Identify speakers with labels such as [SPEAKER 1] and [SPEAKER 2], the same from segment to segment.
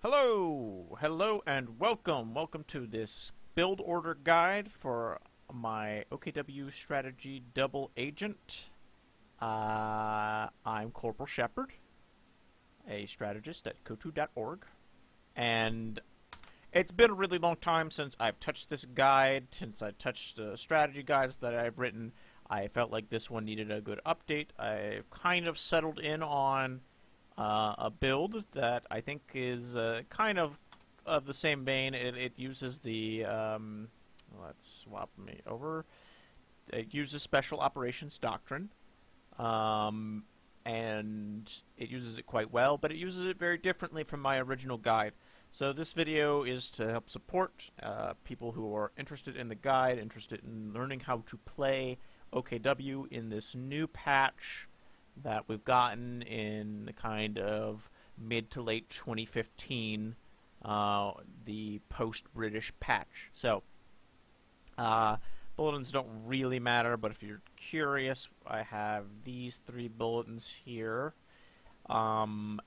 [SPEAKER 1] Hello, and welcome to this build order guide for my OKW strategy double agent. I'm Corporal Shepard, a strategist at kotu.org, and it's been a really long time since I've touched this guide, since I touched the strategy guides that I've written. I felt like this one needed a good update. I've kind of settled in on a build that I think is kind of the same vein. It uses the let's swap me over. It uses special operations doctrine, and it uses it quite well, but it uses it very differently from my original guide. So this video is to help support people who are interested in the guide, interested in learning how to play OKW in this new patch that we've gotten in the kind of mid to late 2015, the post-British patch. So, bulletins don't really matter, but if you're curious, I have these 3 bulletins here. And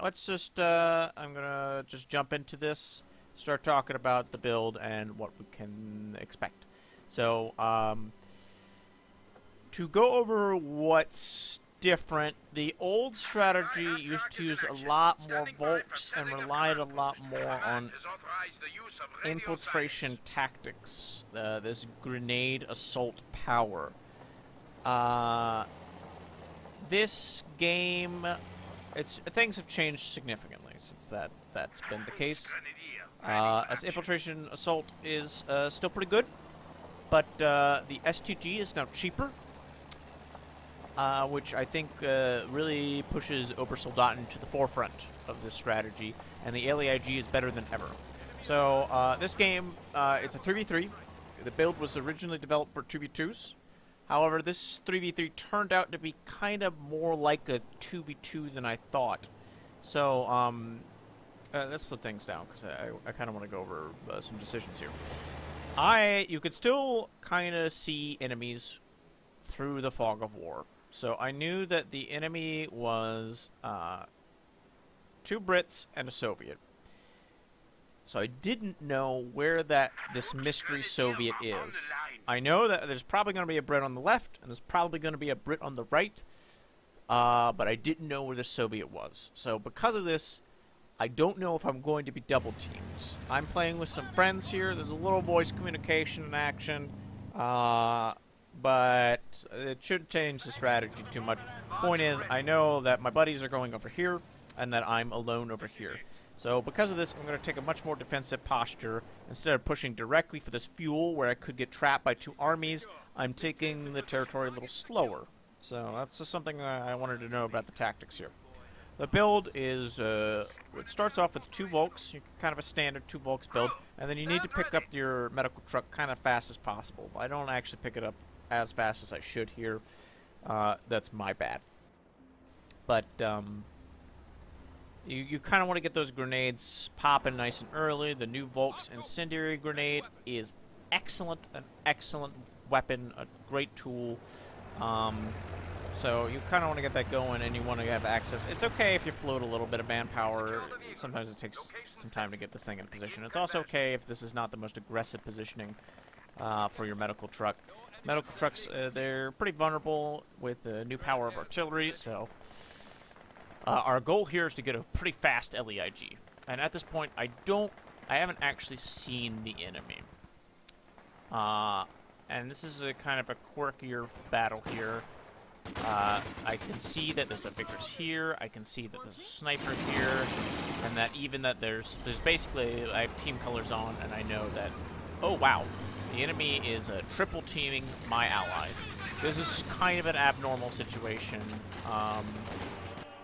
[SPEAKER 1] let's just, I'm gonna just jump into this, start talking about the build and what we can expect. So, to go over what's different, the old strategy used to use a lot more volks and relied a lot more on infiltration tactics, this grenade assault power. This game, things have changed significantly since that's been the case. As infiltration assault is still pretty good, but the STG is now cheaper, which I think really pushes Obersoldaten to the forefront of this strategy, and the LAIG is better than ever. So this game, it's a 3v3. The build was originally developed for 2v2s. However, this 3v3 turned out to be kind of more like a 2v2 than I thought. So let's slow things down, because I kind of want to go over some decisions here. You could still kind of see enemies through the fog of war. So I knew that the enemy was 2 Brits and a Soviet. So I didn't know where this mystery Soviet is. I know that there's probably going to be a Brit on the left, and there's probably going to be a Brit on the right, but I didn't know where the Soviet was. So because of this, I don't know if I'm going to be double teamed. I'm playing with some friends here. There's a little voice communication in action. But it shouldn't change the strategy too much. Point is, I know that my buddies are going over here, and that I'm alone over here. So because of this, I'm going to take a much more defensive posture. Instead of pushing directly for this fuel, where I could get trapped by 2 armies, I'm taking the territory a little slower. So that's just something I wanted to know about the tactics here. The build is, it starts off with 2 Volks, kind of a standard 2 Volks build, and then you need to pick up your medical truck kind of fast as possible. I don't actually pick it up as fast as I should here. That's my bad. But you kind of want to get those grenades popping nice and early. The new Volk's incendiary grenade is excellent, an excellent weapon, a great tool. So you kind of want to get that going, and you want to have access. It's okay if you float a little bit of manpower. Sometimes it takes some time to get this thing in position. It's also okay if this is not the most aggressive positioning for your medical truck. Medical trucks, they're pretty vulnerable with the new power of artillery, so our goal here is to get a pretty fast LEIG. And at this point, I haven't actually seen the enemy. And this is a kind of a quirkier battle here. I can see that there's a Vickers here, I can see that there's a sniper here, and that even that there's basically, I have team colors on, and I know that, oh wow, the enemy is triple teaming my allies. This is kind of an abnormal situation.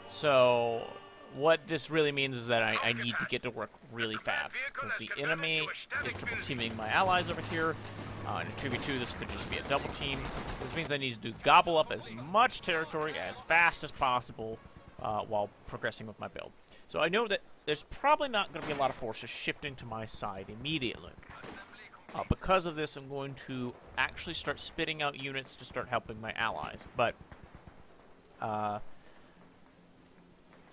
[SPEAKER 1] So what this really means is that I need to get to work really fast, because the enemy is triple teaming my allies over here. In a 2v2, this could just be a double team. This means I need to gobble up as much territory as fast as possible while progressing with my build. So I know that there's probably not going to be a lot of forces shifting to my side immediately. Because of this, I'm going to actually start spitting out units to start helping my allies. But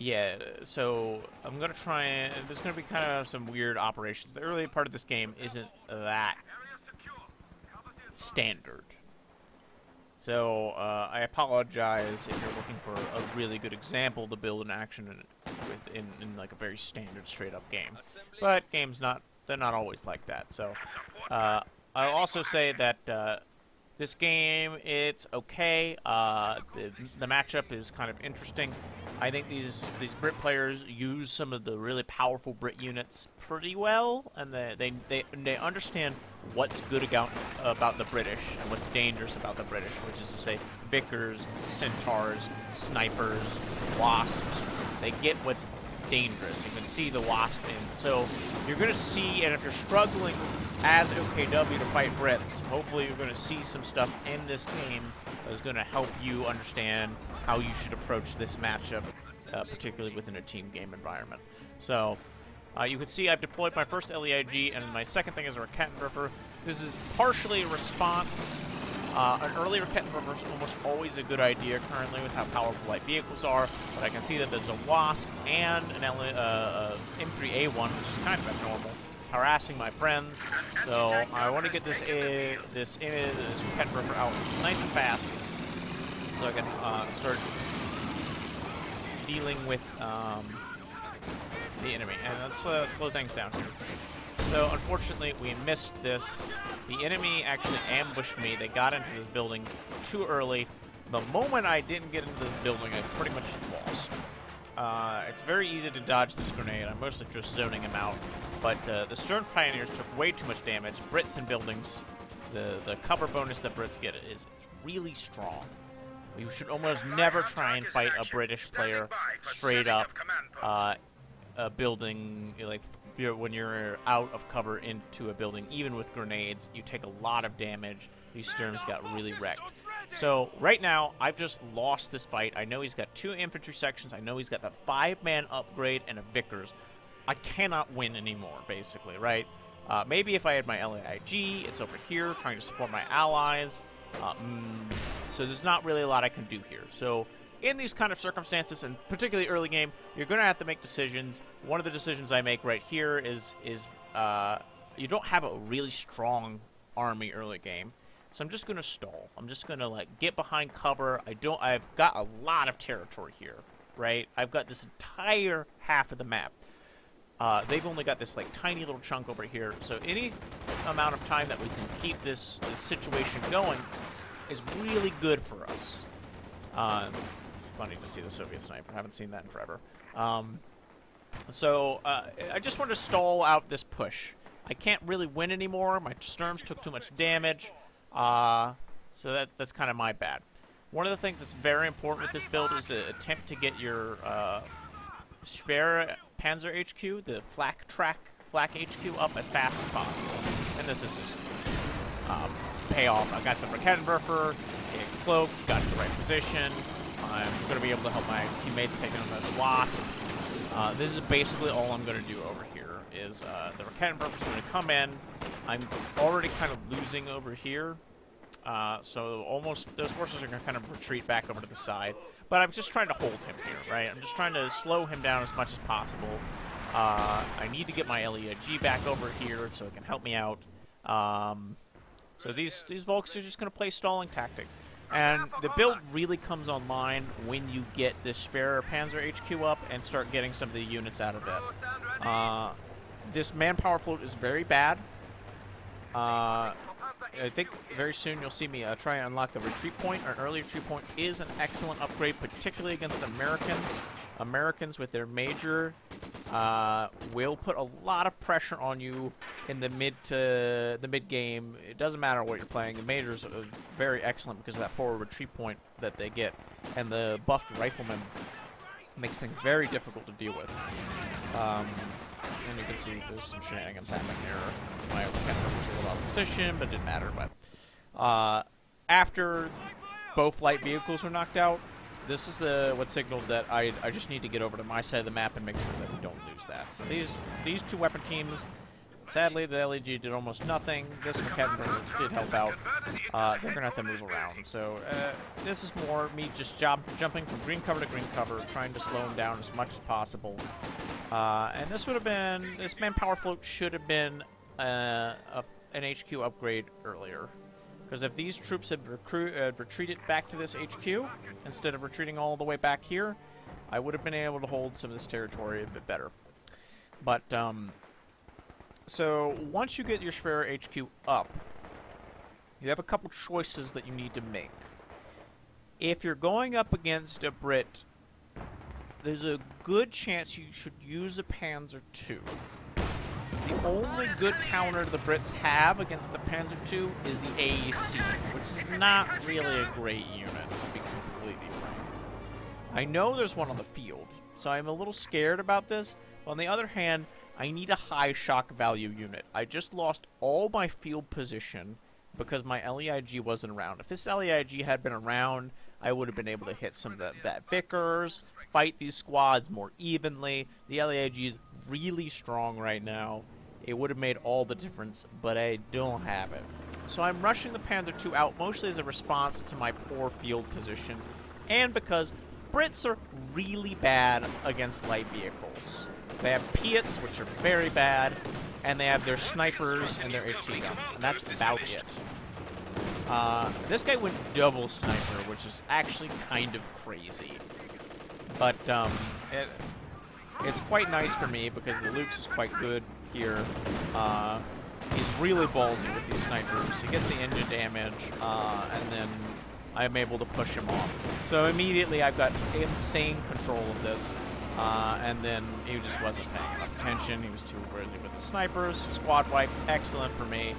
[SPEAKER 1] Yeah, so I'm going to try and... There's going to be kind of some weird operations. The early part of this game isn't that standard. So, I apologize if you're looking for a really good example to build an action in like a very standard straight-up game. But games they're not always like that. So, I'll also say that this game, it's okay. The matchup is kind of interesting. I think these Brit players use some of the really powerful Brit units pretty well, and they understand what's good about the British and what's dangerous about the British, which is to say, Vickers, Centaurs, Snipers, Wasps. They get what's dangerous. You can see the Wasp in. So you're going to see, and if you're struggling as OKW to fight Brits, hopefully you're going to see some stuff in this game that is going to help you understand how you should approach this matchup, particularly within a team game environment. So, you can see I've deployed my first LEIG, and my second thing is a Rakettenwerfer. This is partially a response. An early Rakettenwerfer is almost always a good idea currently with how powerful light vehicles are, but I can see that there's a Wasp and an M3A1, which is kind of abnormal, harassing my friends. So I want to get this Rakettenwerfer out nice and fast, so I can start dealing with the enemy. And let's slow things down here. So unfortunately, we missed this. The enemy actually ambushed me. They got into this building too early. The moment I didn't get into this building, I pretty much lost. It's very easy to dodge this grenade. I'm mostly just zoning him out. But the Stern Pioneers took way too much damage. Brits in buildings, the cover bonus that Brits get is really strong. You should almost never try and fight a British player straight up building, like when you're out of cover into a building, even with grenades. You take a lot of damage. These Sterns got really wrecked. So right now, I've just lost this fight. I know he's got 2 infantry sections. I know he's got the 5-man upgrade and a Vickers. I cannot win anymore, basically, right? Maybe if I had my LAIG, it's over here trying to support my allies. So there's not really a lot I can do here. So in these kind of circumstances, and particularly early game, you're going to have to make decisions. One of the decisions I make right here is you don't have a really strong army early game, so I'm just going to stall. I'm just going to like get behind cover. I've got a lot of territory here, right? I've got this entire half of the map. They've only got this like tiny little chunk over here, so any amount of time that we can keep this situation going is really good for us. Funny to see the Soviet sniper. I haven't seen that in forever. I just want to stall out this push. I can't really win anymore. My Sturms took too much damage, so that's kind of my bad. One of the things that's very important with this build is to attempt to get your spare Panzer HQ, the flak HQ, up as fast as possible. And this is just payoff. I got the Rakettenwerfer, getting cloaked, got in the right position. I'm going to be able to help my teammates take on this Wasp. This is basically all I'm going to do over here. Is the Rakettenwerfer is going to come in. I'm already kind of losing over here. So almost those forces are going to kind of retreat back over to the side. But I'm just trying to hold him here, right? I'm just trying to slow him down as much as possible. I need to get my LEIG back over here so it can help me out. So these Volks are just going to play stalling tactics. And the build really comes online when you get this spare Panzer HQ up and start getting some of the units out of it. This manpower float is very bad. I think very soon you'll see me try and unlock the retreat point. An early retreat point is an excellent upgrade, particularly against Americans. Americans with their major will put a lot of pressure on you in the mid game. It doesn't matter what you're playing. The majors are very excellent because of that forward retreat point that they get, and the buffed rifleman makes things very difficult to deal with. And you can see there's some shenanigans happening there. My Rakettenwerfer was a little out of position, but it didn't matter. But after both light vehicles were knocked out, this is what signaled that I just need to get over to my side of the map and make sure that we don't lose that. So these 2 weapon teams, Sadly, the LEG did almost nothing. This Rocketten did help out. They're gonna have to move around. So this is more me just jumping from green cover to green cover, trying to slow them down as much as possible. And this would have been, this manpower float should have been an HQ upgrade earlier. Because if these troops had retreated back to this HQ, instead of retreating all the way back here, I would have been able to hold some of this territory a bit better. But, so once you get your Schwerer HQ up, you have a couple choices that you need to make. If you're going up against a Brit, there's a good chance you should use a Panzer II. The only good counter the Brits have against the Panzer II is the AEC, which is not really a great unit, to be completely frank. I know there's one on the field, so I'm a little scared about this. On the other hand, I need a high shock value unit. I just lost all my field position because my LEIG wasn't around. If this LEIG had been around, I would have been able to hit some of that Vickers, fight these squads more evenly. The LEIG is really strong right now. It would have made all the difference, but I don't have it. So I'm rushing the Panzer II out mostly as a response to my poor field position, and because Brits are really bad against light vehicles. They have Piats, which are very bad, and they have their snipers and their HT guns, and that's about it. This guy went double sniper, which is actually kind of crazy. But it's quite nice for me because the Lux is quite good here. He's really ballsy with these snipers. He gets the engine damage, and then I'm able to push him off. So immediately I've got insane control of this. And then he just wasn't paying enough attention. He was too busy with the snipers. Squad wipe, excellent for me.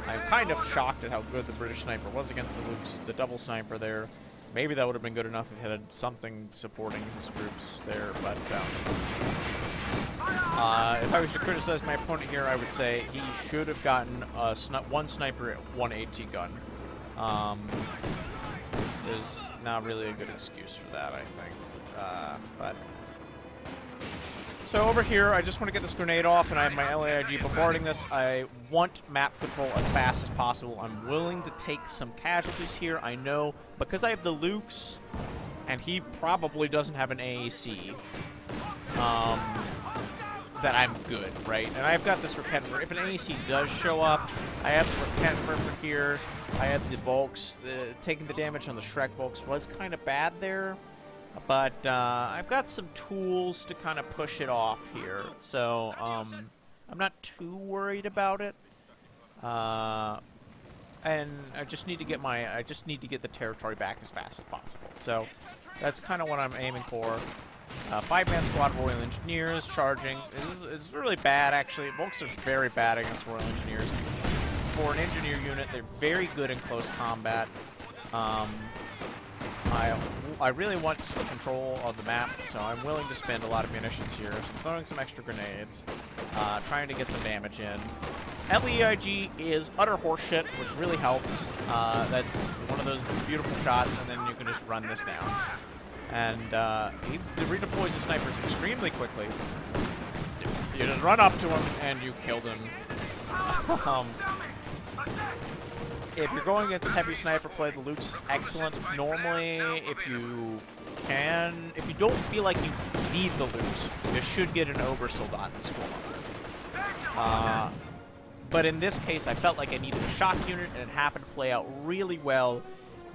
[SPEAKER 1] I'm kind of shocked at how good the British sniper was against the Lux, the double sniper there. Maybe that would have been good enough if it had something supporting his groups there, but if I was to criticize my opponent here, I would say he should have gotten one sniper, one AT gun. There's not really a good excuse for that, I think. But so over here, I just want to get this grenade off, and I have my LAIG bombarding this. I want map control as fast as possible. I'm willing to take some casualties here. I know, because I have the Lux, and he probably doesn't have an AAC, that I'm good, right? And I've got this Rocketten. If an AAC does show up, I have the Rocketten here. I have the Volks. Taking the damage on the Shrek Volks was kind of bad there. But I've got some tools to kind of push it off here, so I'm not too worried about it. And I just need to get the territory back as fast as possible. So that's kind of what I'm aiming for. 5-man squad of Royal Engineers charging. This is really bad, actually. Volks are very bad against Royal Engineers. For an engineer unit, they're very good in close combat. I really want control of the map, so I'm willing to spend a lot of munitions here. So I'm throwing some extra grenades, trying to get some damage in. LEIG is utter horseshit, which really helps. That's one of those beautiful shots, and then you can just run this down. And he redeploys the snipers extremely quickly. You just run up to him, and you kill them. If you're going against heavy sniper play, the Lux is excellent. Normally, if you don't feel like you need the Lux, you should get an Obersoldaten squad. But in this case, I felt like I needed a shock unit, and it happened to play out really well.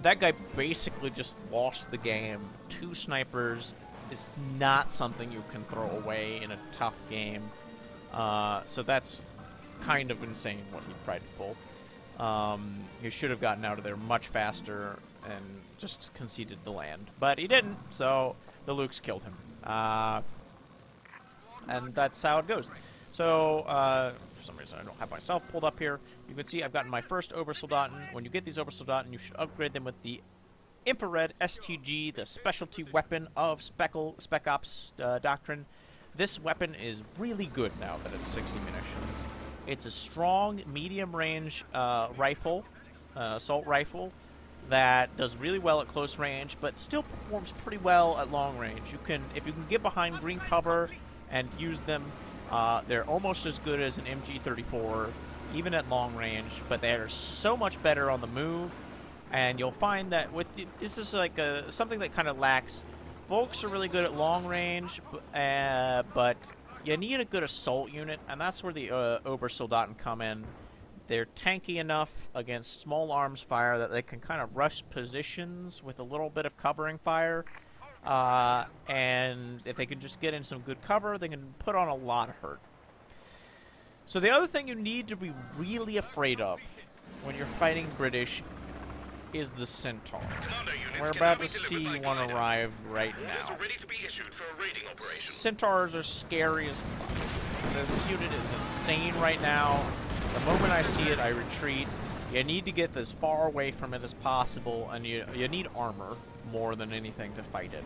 [SPEAKER 1] That guy basically just lost the game. 2 snipers is not something you can throw away in a tough game. So that's kind of insane what he tried to pull. He should have gotten out of there much faster and just conceded the land. But he didn't, so the Lux killed him. And that's how it goes. So, for some reason I don't have myself pulled up here. You can see I've gotten my first Obersoldaten. When you get these Obersoldaten, you should upgrade them with the Infrared STG, the specialty weapon of Spec Ops Doctrine. This weapon is really good now that it's 60 munitions. It's a strong, medium-range rifle, assault rifle, that does really well at close range, but still performs pretty well at long range. If you can get behind green cover and use them, They're almost as good as an MG34, even at long range, but they're so much better on the move. And you'll find that with this is like something that kind of lacks. Volks are really good at long range, but you need a good assault unit, and that's where the Obersoldaten come in. They're tanky enough against small arms fire that they can kind of rush positions with a little bit of covering fire. And if they can just get in some good cover, they can put on a lot of hurt. So the other thing you need to be really afraid of when you're fighting British is the Centaur. We're about to see one arrive right now. Centaurs are scary as fuck. This unit is insane right now. The moment I see it, I retreat. You need to get as far away from it as possible, and you need armor more than anything to fight it.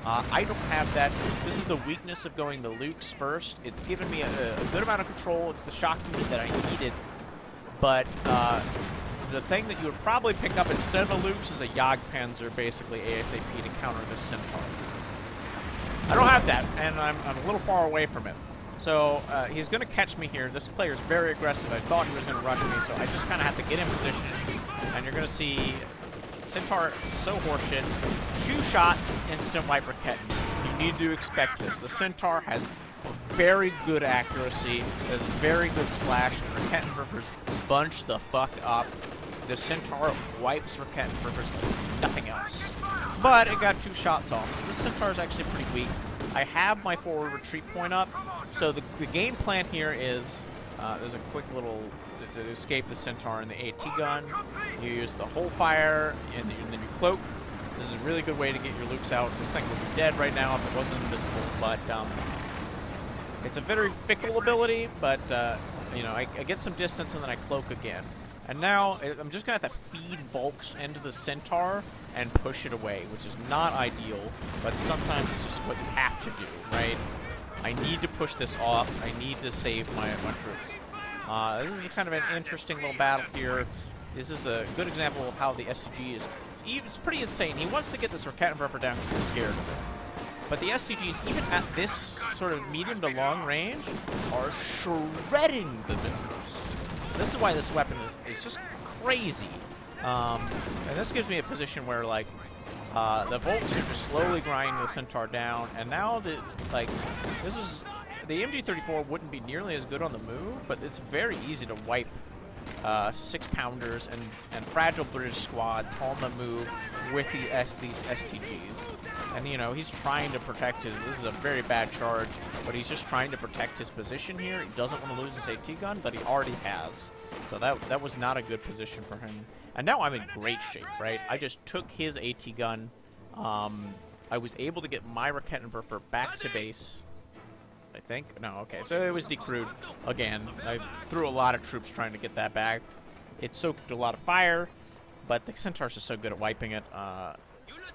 [SPEAKER 1] I don't have that. This is the weakness of going the Lukes first. It's given me a good amount of control. It's the shock unit that I needed. But the thing that you would probably pick up instead of a Lukes is a Jagdpanzer, basically ASAP, to counter this Centaur. I don't have that, and I'm a little far away from it. So he's going to catch me here. This player is very aggressive. I thought he was going to rush me, so I just kind of have to get in position. And you're going to see Centaur so horseshit. 2 shots, instant wipe Raketten. You need to expect this. The Centaur has very good accuracy, has very good splash, and Rakettenwerfer's bunch the fuck up. The Centaur wipes Rakettenwerfer's like nothing else. But it got 2 shots off, so this Centaur is actually pretty weak. I have my forward retreat point up, so the game plan here is there's a quick little to escape the Centaur in the AT gun. You use the whole fire, and then you cloak. This is a really good way to get your Lukes out. This thing would be dead right now if it wasn't invisible, but it's a very fickle ability, but you know, I get some distance and then I cloak again. And now I'm just going to have to feed Volks into the Centaur and push it away, which is not ideal, but sometimes it's just what you have to do, right? I need to push this off. I need to save my troops. This is kind of an interesting little battle here. This is a good example of how the STG is... It's pretty insane. He wants to get this Rakettenwerfer down because he's scared of it. But the STGs, even at this sort of medium to long range, are shredding the Vickers. This is why this weapon is just crazy. And this gives me a position where, like, the Volks are just slowly grinding the Centaur down, and now the MG34 wouldn't be nearly as good on the move, but it's very easy to wipe 6-pounders and fragile British squads on the move with these STGs. And you know, he's trying to protect his. This is a very bad charge, but he's just trying to protect his position here. He doesn't want to lose his AT gun, but he already has. So that was not a good position for him. And now I'm in great shape, right? I just took his AT gun. I was able to get my Rakettenwerfer back to base. I think? No, okay. So it was decrewed again. I threw a lot of troops trying to get that back. It soaked a lot of fire, but the Centaurs are so good at wiping it.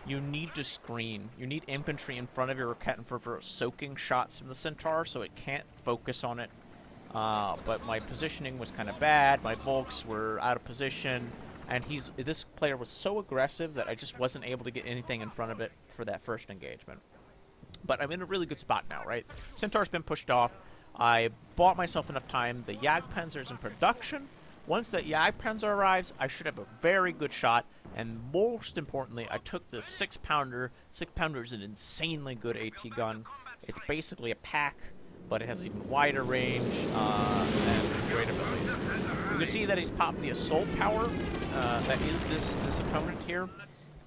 [SPEAKER 1] You need to screen. You need infantry in front of your Rakettenwerfer soaking shots from the Centaur so it can't focus on it. But my positioning was kind of bad. My Volks were out of position. And this player was so aggressive that I just wasn't able to get anything in front of it for that first engagement. But I'm in a really good spot now, right? Centaur's been pushed off. I bought myself enough time. The Jagdpanzer's in production. Once the Jagdpanzer arrives, I should have a very good shot. And most importantly, I took the 6-pounder. 6-pounder is an insanely good AT gun. It's basically a pack, but it has even wider range and great abilities. You can see that he's popped the assault power. That is this opponent here.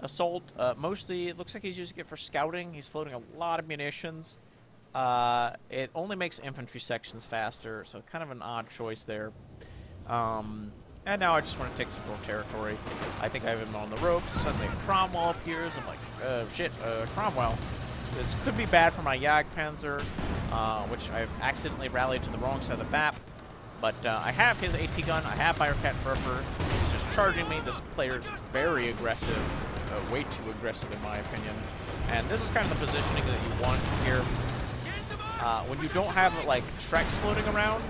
[SPEAKER 1] Assault, mostly, it looks like he's using it for scouting. He's floating a lot of munitions. It only makes infantry sections faster, so kind of an odd choice there. And now I just want to take some more territory. I think I have him on the ropes. Suddenly Cromwell appears. I'm like, shit, Cromwell. This could be bad for my Jagdpanzer, which I've accidentally rallied to the wrong side of the map. But I have his AT gun. I have my Rakettenwerfer. He's just charging me. This player is very aggressive. Way too aggressive in my opinion. And this is kind of the positioning that you want here. When you don't have like Shreks floating around,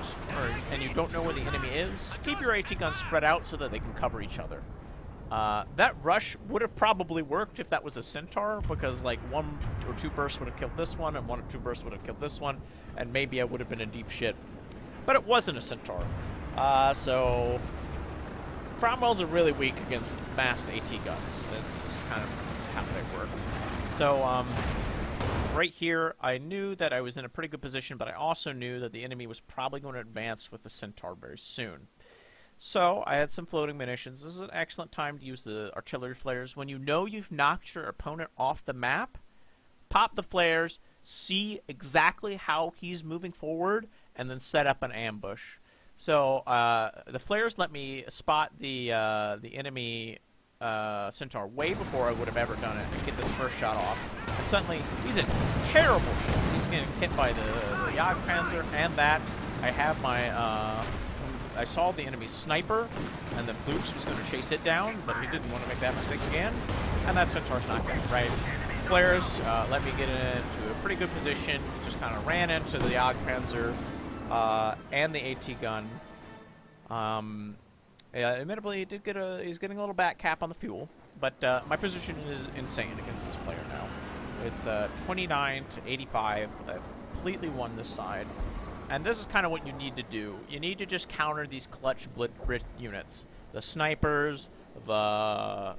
[SPEAKER 1] and you don't know where the enemy is, keep your AT gun spread out so that they can cover each other. That rush would have probably worked if that was a Centaur, because like 1 or 2 bursts would have killed this one, and 1 or 2 bursts would have killed this one, and maybe I would have been in deep shit. But it wasn't a Centaur. So Cromwells are really weak against massed AT guns. That's just kind of how they work. So right here, I knew that I was in a pretty good position, but I also knew that the enemy was probably going to advance with the Centaur very soon. So I had some floating munitions. This is an excellent time to use the artillery flares. When you know you've knocked your opponent off the map, pop the flares, see exactly how he's moving forward, and then set up an ambush. So the flares let me spot the enemy Centaur way before I would have ever done it and get this first shot off. And suddenly, he's in terrible shape. He's getting hit by the Jagdpanzer and that. I have my... I saw the enemy sniper, and then Luke's was going to chase it down, but he didn't want to make that mistake again, and that Centaur's not good, right? Flares let me get into a pretty good position, just kind of ran into the Jagdpanzer and the AT gun. Yeah, admittedly, he's getting a little back cap on the fuel, but my position is insane against this player now. It's 29 to 85. I've completely won this side. And this is kind of what you need to do. You need to just counter these clutch blitz units. The snipers, the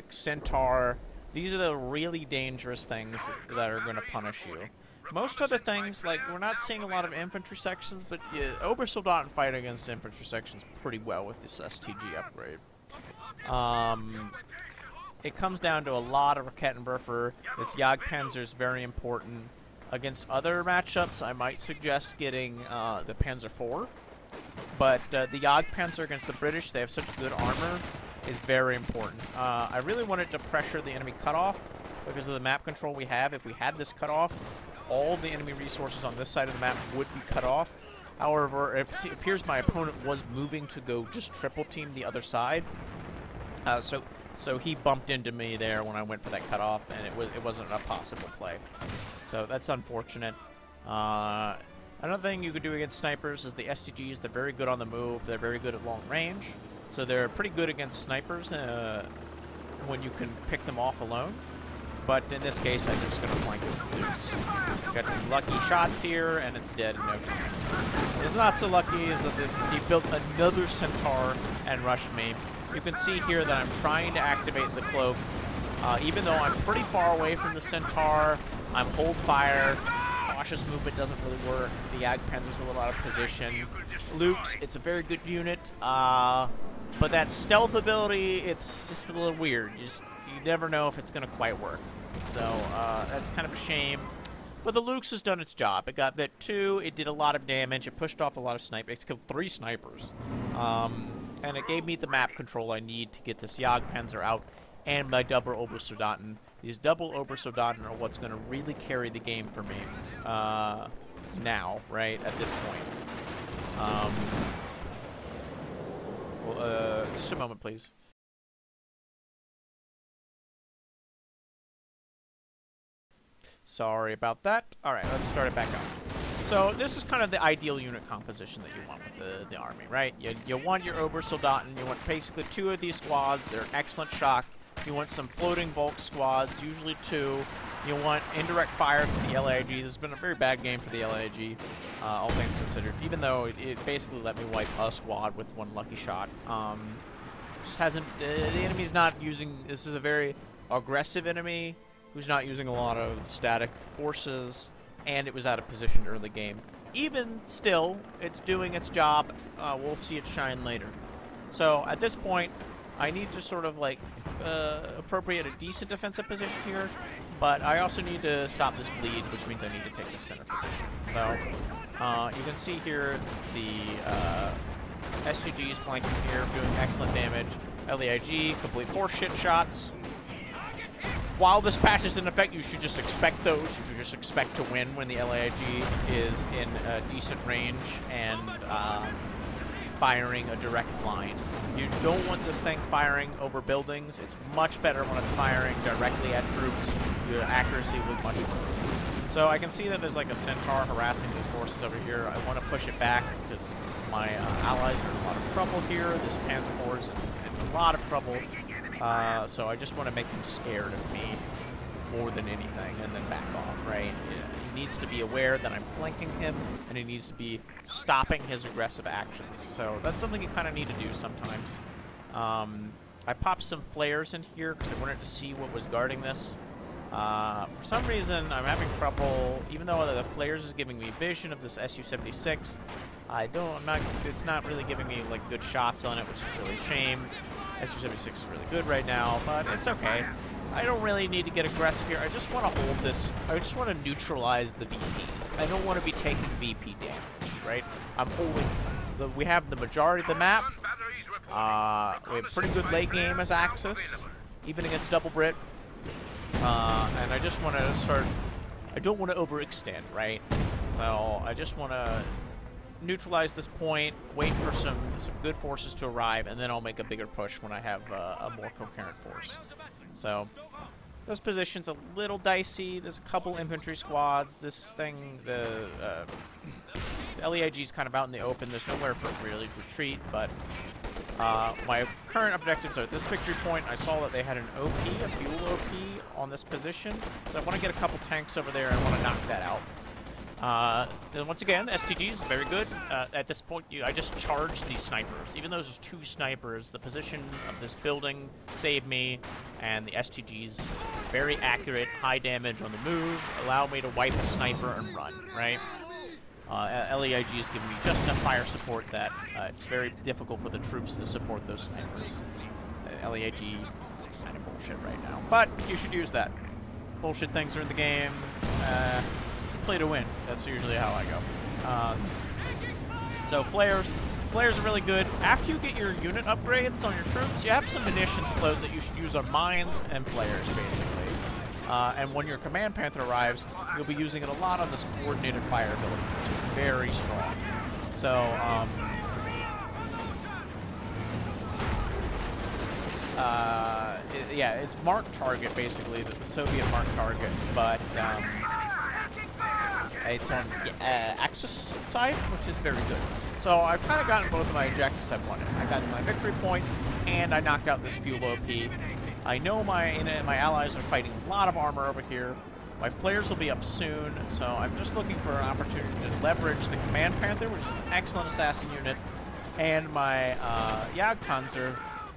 [SPEAKER 1] Centaur. These are the really dangerous things that are going to punish you. Most other things, like, we're not seeing a lot of infantry sections, but Obersoldaten fight against infantry sections pretty well with this STG upgrade. It comes down to a lot of Raketenwerfer. This Jagdpanzer is very important. Against other matchups, I might suggest getting the Panzer IV, but the Jagdpanzer against the British, they have such good armor, is very important. I really wanted to pressure the enemy cutoff because of the map control we have. If we had this cutoff, all the enemy resources on this side of the map would be cut off. However, it appears my opponent was moving to go just triple team the other side, so he bumped into me there when I went for that cutoff, and it wasn't a possible play. So that's unfortunate. Another thing you could do against snipers is the STGs. They're very good on the move. They're very good at long range. So they're pretty good against snipers when you can pick them off alone. But in this case, I'm just going to flank it with Luke's. Got some lucky shots here, and it's dead in no time. What's not so lucky is that he built another Centaur and rushed me. You can see here that I'm trying to activate the cloak. Even though I'm pretty far away from the Centaur, I'm hold fire. Cautious movement doesn't really work. The Jagdpanzer's a little out of position. Luke's, it's a very good unit, but that stealth ability, it's just a little weird. You never know if it's going to quite work. So that's kind of a shame. But the Luke's has done its job. It got bit 2. It did a lot of damage. It pushed off a lot of snipers. It killed 3 snipers. And it gave me the map control I need to get this Jagdpanzer out and my double Obersoldaten. These double Obersoldaten are what's going to really carry the game for me now, right, at this point. Just a moment, please. Sorry about that. Alright, let's start it back up. So this is kind of the ideal unit composition that you want with the army, right? You want your Obersoldaten, you want basically 2 of these squads. They're excellent shock. You want some floating bulk squads, usually 2. You want indirect fire from the LAIG. This has been a very bad game for the LAIG, all things considered. Even though it basically let me wipe a squad with 1 lucky shot. Just hasn't... the enemy's not using... This is a very aggressive enemy who's not using a lot of static forces, and it was out of position early game. Even still, it's doing its job. We'll see it shine later. So at this point, I need to sort of like appropriate a decent defensive position here, but I also need to stop this bleed, which means I need to take the center position. So you can see here the SCGs flanking here, doing excellent damage. LAIG, complete horseshit shots. While this patch is in effect, you should just expect those. You should just expect to win when the LAIG is in a decent range and firing a direct line. You don't want this thing firing over buildings. It's much better when it's firing directly at troops. The accuracy will be much better. So I can see that there's like a Centaur harassing these forces over here. I want to push it back because my allies are in a lot of trouble here. This Panzer IV is in a lot of trouble. So I just want to make him scared of me more than anything, and then back off, right? Yeah. He needs to be aware that I'm flanking him, and he needs to be stopping his aggressive actions. So that's something you kind of need to do sometimes. I popped some flares in here because I wanted to see what was guarding this. For some reason, I'm having trouble, even though the flares is giving me vision of this Su-76. It's not really giving me like good shots on it, which is really a shame. Su-76 is really good right now, but it's okay. I don't really need to get aggressive here. I just want to hold this. I just want to neutralize the VPs. I don't want to be taking VP damage, right? I'm holding. We have the majority of the map. We have pretty good late game as Axis, even against Double Brit. And I just want to start. I don't want to overextend, right? So I just want to neutralize this point, wait for some good forces to arrive, and then I'll make a bigger push when I have a more coherent force. So those positions a little dicey. There's a couple infantry squads. This thing, the LEIG is kind of out in the open. There's nowhere for it to really retreat, but my current objectives are at this victory point. I saw that they had an OP, a fuel OP on this position, so I want to get a couple tanks over there and I want to knock that out. Then once again, STGs, very good. At this point, I just charged these snipers. Even though there's 2 snipers, the position of this building saved me, and the STGs, very accurate, high damage on the move, allow me to wipe a sniper and run, right? LEIG is giving me just enough fire support that it's very difficult for the troops to support those snipers. LEIG is kind of bullshit right now, but you should use that. Bullshit things are in the game. Play to win. That's usually how I go. So flares are really good. After you get your unit upgrades on your troops, you have some munitions float that you should use on mines and flares, basically. And when your Command Panther arrives, you'll be using it a lot on this coordinated fire ability, which is very strong. So, yeah, it's marked target, basically, the Soviet marked target, but it's on the Axis side, which is very good. So I've kind of gotten both of my objectives I've wanted. I got my victory point, and I knocked out this fuel OP. I know my allies are fighting a lot of armor over here. My flares will be up soon, so I'm just looking for an opportunity to leverage the Command Panther, which is an excellent assassin unit, and my Jagdpanzer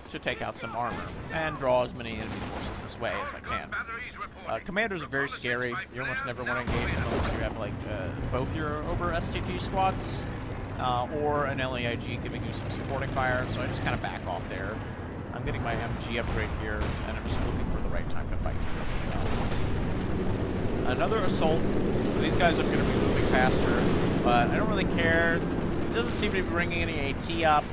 [SPEAKER 1] to take out some armor and draw as many enemy forces this way as I can. Commanders are very scary. You almost never want to engage them unless you have like both your over STG squads or an LEIG giving you some supporting fire, so I just kind of back off there. I'm getting my MG upgrade here, and I'm just looking for the right time to fight. So, another assault. So these guys are going to be moving faster, but I don't really care. It doesn't seem to be bringing any AT up.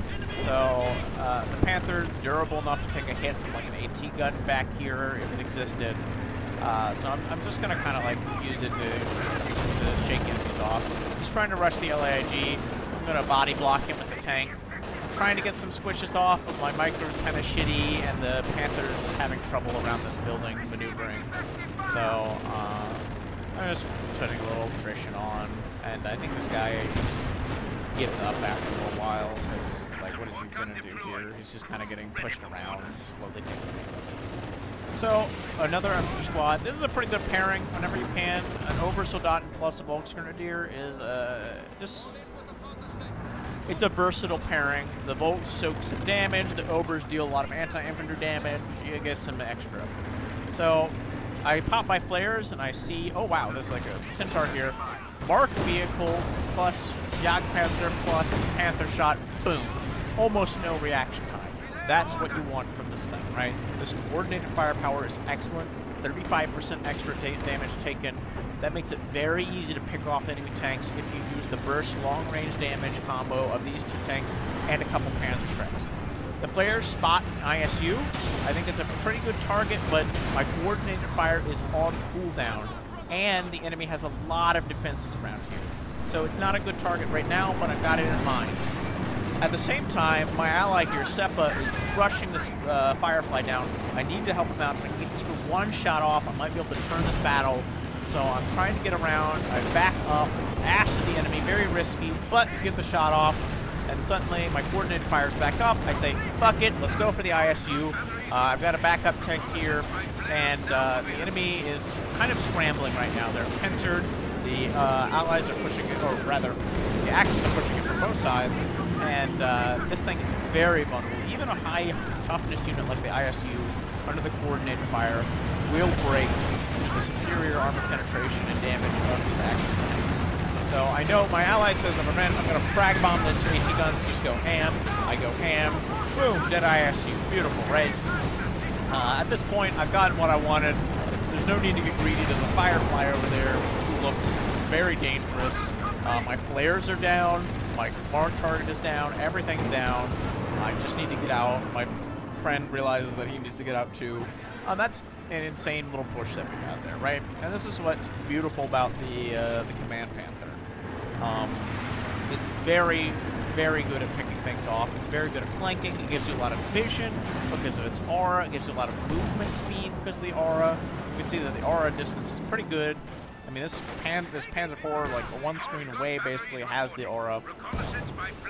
[SPEAKER 1] So the Panther's durable enough to take a hit from like an AT gun back here if it existed. So I'm just going to kind of like use it to shake enemies off. He's trying to rush the LAIG. I'm going to body block him with the tank. I'm trying to get some squishes off, but my micro's kind of shitty, and the Panther's having trouble around this building maneuvering. So I'm just putting a little attrition on, and I think this guy just gives up after a while, because, like, what is he going to do here? He's just kind of getting pushed around and slowly taking it. So, another infantry squad. This is a pretty good pairing whenever you can. An Obersoldaten plus a Volksgrenadier is just... It's a versatile pairing. The Volks soak some damage, the Obers deal a lot of anti-infantry damage, you get some extra. So, I pop my flares and I see, oh wow, there's like a Centaur here. Marked vehicle plus Jagdpanzer plus Panther shot, boom. Almost no reaction time. That's what you want from this thing, right? This coordinated firepower is excellent. 35% extra damage taken. That makes it very easy to pick off enemy tanks if you use the burst long-range damage combo of these two tanks and a couple Panzer Shreks. The flares spot ISU. I think it's a pretty good target, but my coordinated fire is on cooldown, and the enemy has a lot of defenses around here. So it's not a good target right now, but I've got it in mind. At the same time, my ally here, Seppa, is rushing this Firefly down. I need to help him out. If I can get even one shot off, I might be able to turn this battle. So I'm trying to get around. I back up, ash to the enemy, very risky, but get the shot off. and suddenly my coordinate fires back up. I say, fuck it, let's go for the ISU. I've got a backup tank here, and the enemy is kind of scrambling right now. They're pincered. The allies are pushing it, or rather, the Axis are pushing it from both sides, and this thing is very vulnerable. Even a high toughness unit like the ISU, under the coordinate fire, will break the superior armor penetration and damage of these Axis tanks. So I know my ally says, I'm going to frag bomb this AT guns, just go ham. I go ham. Boom, dead ISU. Beautiful, right? At this point, I've gotten what I wanted. There's no need to get greedy. There's a Firefly over there who looks very dangerous. My flares are down. My mark target is down. Everything's down. I just need to get out. My friend realizes that he needs to get out too. That's an insane little push that we got there, right? And this is what's beautiful about the Command Panther. It's very, very good at picking things off. It's very good at flanking. It gives you a lot of vision because of its aura. It gives you a lot of movement speed because of the aura. You can see that the aura distance is pretty good. I mean, this Panzer IV, like one screen away, basically has the aura.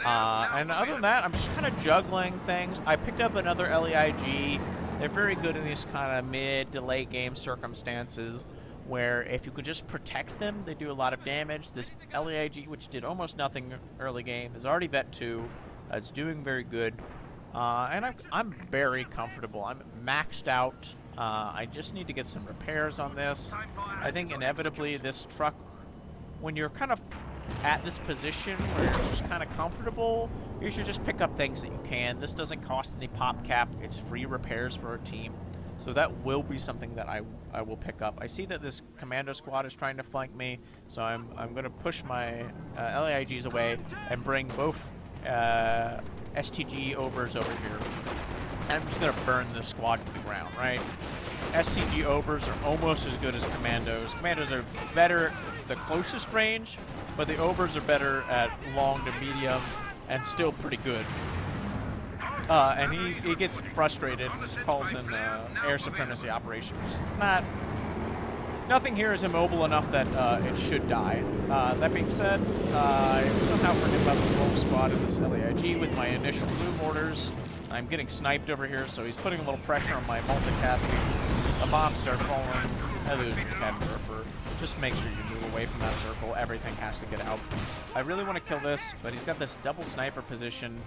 [SPEAKER 1] And other than that, I'm just kind of juggling things. I picked up another LEIG. They're very good in these kind of mid to late game circumstances where if you could just protect them, they do a lot of damage. This LEIG, which did almost nothing early game, is already Vet 2. It's doing very good. And I'm very comfortable. I'm maxed out. I just need to get some repairs on this. I think inevitably this truck, when you're kind of at this position where you're just kind of comfortable, you should just pick up things that you can. This doesn't cost any pop cap. It's free repairs for a team. So that will be something that I will pick up. I see that this commando squad is trying to flank me, so I'm going to push my LAIGs away and bring both STG overs over here. And I'm just going to burn this squad to the ground, right? STG overs are almost as good as commandos. Commandos are better at the closest range, but the overs are better at long to medium and still pretty good. And he gets frustrated and calls in air supremacy operations. Nothing here is immobile enough that it should die. That being said, I somehow forget about the Wolf squad in this LAIG with my initial move orders. I'm getting sniped over here, so he's putting a little pressure on my multicasting. A bomb starts falling. I lose Ken. Just make sure you move away from that circle. Everything has to get out. I really want to kill this, but he's got this double sniper position.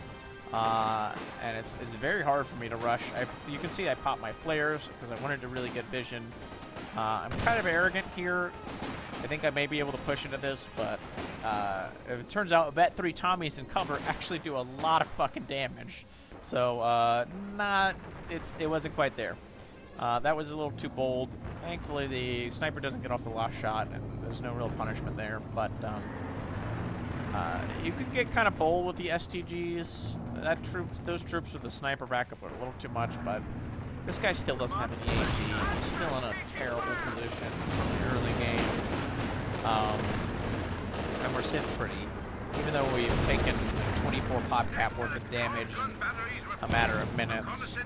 [SPEAKER 1] And it's very hard for me to rush. You can see I popped my flares because I wanted to really get vision. I'm kind of arrogant here. I think I may be able to push into this, but it turns out Vet 3 Tommies in cover actually do a lot of fucking damage. So it wasn't quite there. That was a little too bold. Thankfully, the sniper doesn't get off the last shot, and there's no real punishment there. But you could get kind of bold with the STGs. Those troops with the sniper backup are a little too much, but this guy still doesn't have an AT. He's still in a terrible position in the early game. And we're sitting pretty. Even though we've taken 24 pop cap worth of damage in a matter of minutes,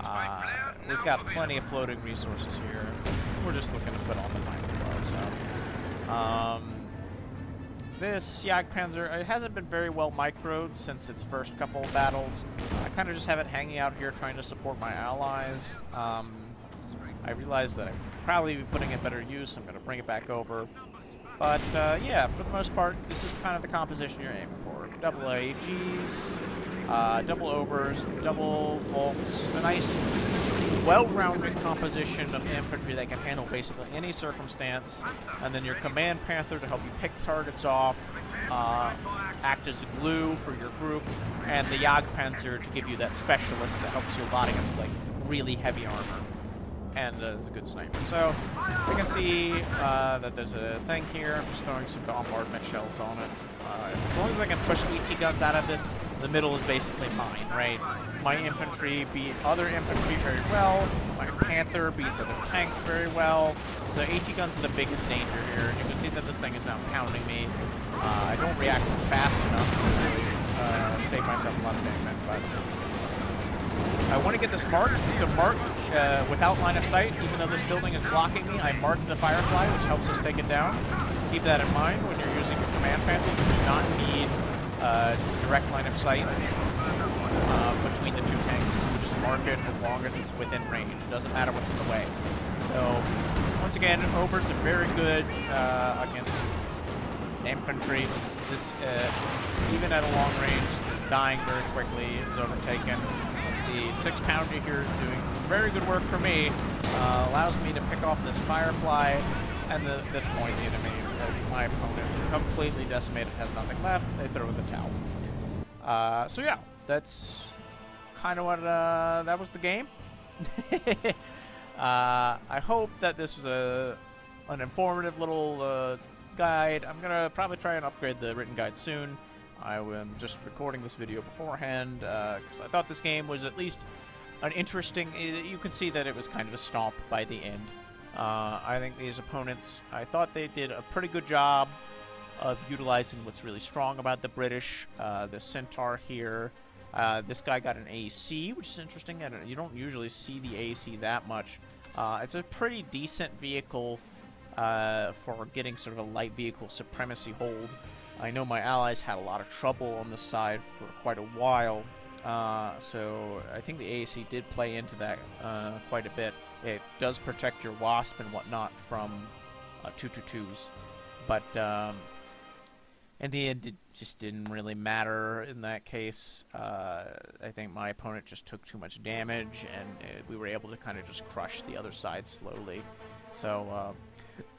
[SPEAKER 1] we've got plenty of floating resources here. We're just looking to put on the time gloves. This Jagdpanzer, it hasn't been very well microed since its first couple of battles. I kind of just have it hanging out here trying to support my allies. I realize that I'd probably be putting it better use. I'm going to bring it back over. But yeah, for the most part, this is kind of the composition you're aiming for. Double AGs, double overs, double volks, a nice well-rounded composition of infantry that can handle basically any circumstance, and then your Command Panther to help you pick targets off, act as glue for your group, and the Jagdpanzer to give you that specialist that helps you a lot against like really heavy armor, and is a good sniper. So I can see that there's a thing here. I'm just throwing some bombardment shells on it. As long as I can push ET guns out of this, the middle is basically mine, right? My infantry beat other infantry very well. My Panther beats other tanks very well. So AT guns are the biggest danger here. And you can see that this thing is now pounding me. I don't react fast enough to really save myself a lot of damage, but I want to get this marked. You can mark without line of sight, even though this building is blocking me. I marked the Firefly, which helps us take it down. Keep that in mind when you're using your Command Panther. You do not need direct line of sight between the two tanks. You just mark it as long as it's within range. It doesn't matter what's in the way. So, once again, Obers are very good against infantry. This, even at a long range, is dying very quickly, is overtaken. The 6-pounder here is doing very good work for me. Allows me to pick off this Firefly, and this point the enemy, my opponent, completely decimated, has nothing left. They throw in the towel. So yeah, that's kind of what, that was the game. I hope that this was an informative little guide. I'm gonna probably try and upgrade the written guide soon. I am just recording this video beforehand because I thought this game was at least an interesting. You can see that it was kind of a stomp by the end. I think these opponents, I thought they did a pretty good job of utilizing what's really strong about the British. The Centaur here. This guy got an AC, which is interesting. You don't usually see the AC that much. It's a pretty decent vehicle for getting sort of a light vehicle supremacy hold. I know my allies had a lot of trouble on this side for quite a while, so I think the AAC did play into that quite a bit. It does protect your Wasp and whatnot from 222s, but in the end, it just didn't really matter in that case. I think my opponent just took too much damage, and we were able to kind of just crush the other side slowly. So,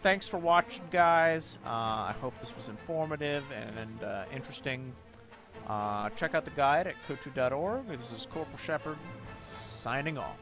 [SPEAKER 1] thanks for watching, guys. I hope this was informative and interesting. Check out the guide at kotu.org. This is Corporal Shepard, signing off.